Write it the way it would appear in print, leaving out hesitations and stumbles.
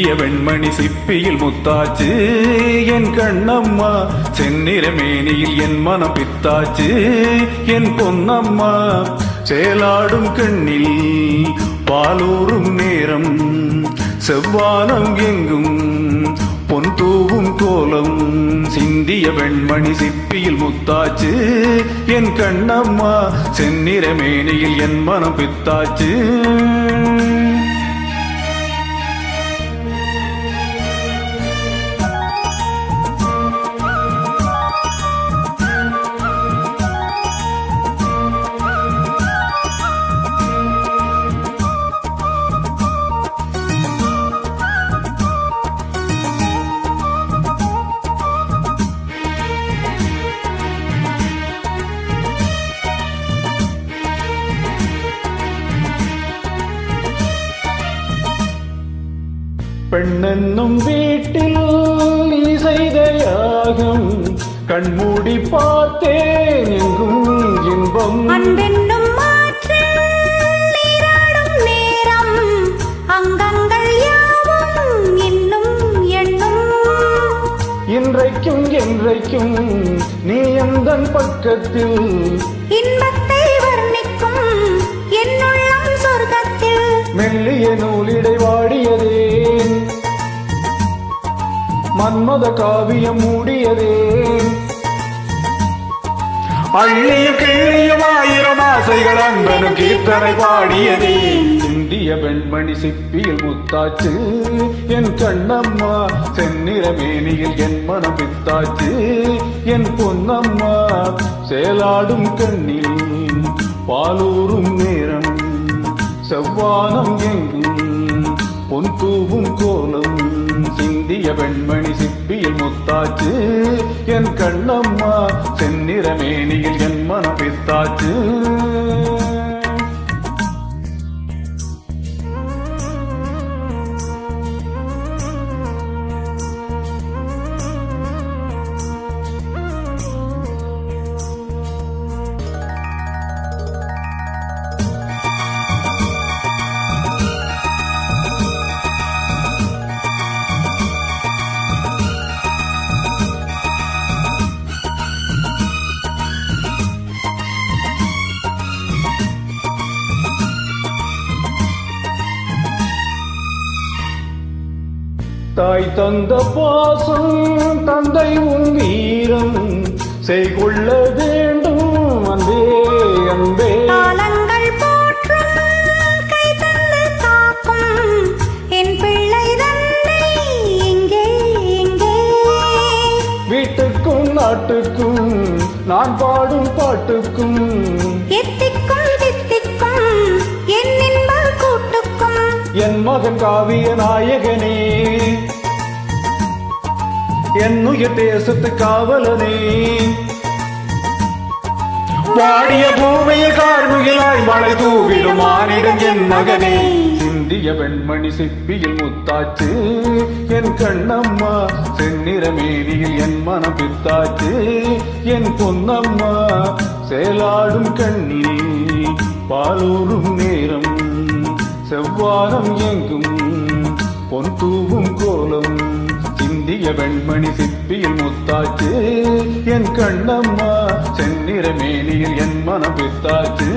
சிந்திய வெண்மணி சிப்பியில் முத்தாச்சு என் கண்ணம்மா, செந்நிற மேனியில் என் மனம் பித்தாச்சு என் பொன்னம்மா. சேலாடும் கண்ணில் பாலூரும் நேரம், செவ்வானம் எங்கும் பொன் தூவும் கோலம். சிந்திய வெண்மணி சிப்பியில் முத்தாச்சு என் கண்ணம்மா, செந்நிற மேனியில் என் மனம் பித்தாச்சு. பெண்ணென்னும் வீட்டில் நீ செய்த யாகம், கண்மூடி பார்த்தேன் எங்கும் இன்பம். அன்பென்னும் மாற்றில் நீராடும் நேரம், அங்கங்கள் யாவும் இன்னும் எண்ணும். இன்றைக்கும் என்றைக்கும் நீ எந்தன் பக்கத்தில், இன்பத்தை வர்ணிக்கும் என்னுள்ளம் சொர்க்கத்தில். மெல்லிய நூலிடை வாடியதே, மன்மத காவியம் மூடியதே. அள்ளியும் கிள்ளியும் ஆயிரம் ஆசைகள் அன்பனும் கீர்த்தனை பாடியதே. சிந்திய வெண்மணி சிப்பியில் முத்தாச்சு என் கண்ணம்மா, செந்நிற மேனியில் என் மனம் பித்தாச்சு என் பொன்னம்மா. சேலாடும் கண்ணில் பாலூரும் நேரம், செவ்வானம் எங்கும் பொன் தூவும் கோலம். சிந்திய வெண்மணி சிப்பியில் முத்தாச்சு என் கண்ணம்மா, செந்நிற மேனியில் என் மனம் பித்தாச்சு. தாய் தந்த பாசம் தந்தை உன் வீரம், செய்கொள்ள வேண்டும் அன்பே அன்பே. காலங்கள் போற்றும் கை தந்து காக்கும் என் பிள்ளை தன்னை இங்கே இங்கே. வீட்டுக்கும் நாட்டுக்கும் நான் பாடும் பாட்டுக்கும், எத்திக்கும் தித்திக்கும் என் இன்ப கூட்டுக்கும். என் மகன் காவிய நாயகனே, என்னுயிர் தேசத்து காவலனே. வாடிய பூமியில் கார்முகிலாய் மழை தூவிடும் மானிடம் என் மகனே. சிந்திய வெண்மணி சிப்பியில் முத்தாச்சு என் கண்ணம்மா, செந்நிற மேனியில் என் மனம் பித்தாச்சு என் பொன்னம்மா. சேலாடும் கண்ணில் பாலூரும் நேரம், செவ்வானம் எங்கும் பொன் தூவும் கோலம். சிந்திய வெண்மணி சிப்பியில் முத்தாச்சு என் கண்ணம்மா, செந்நிற மேனியில் என் மனம் பித்தாச்சு.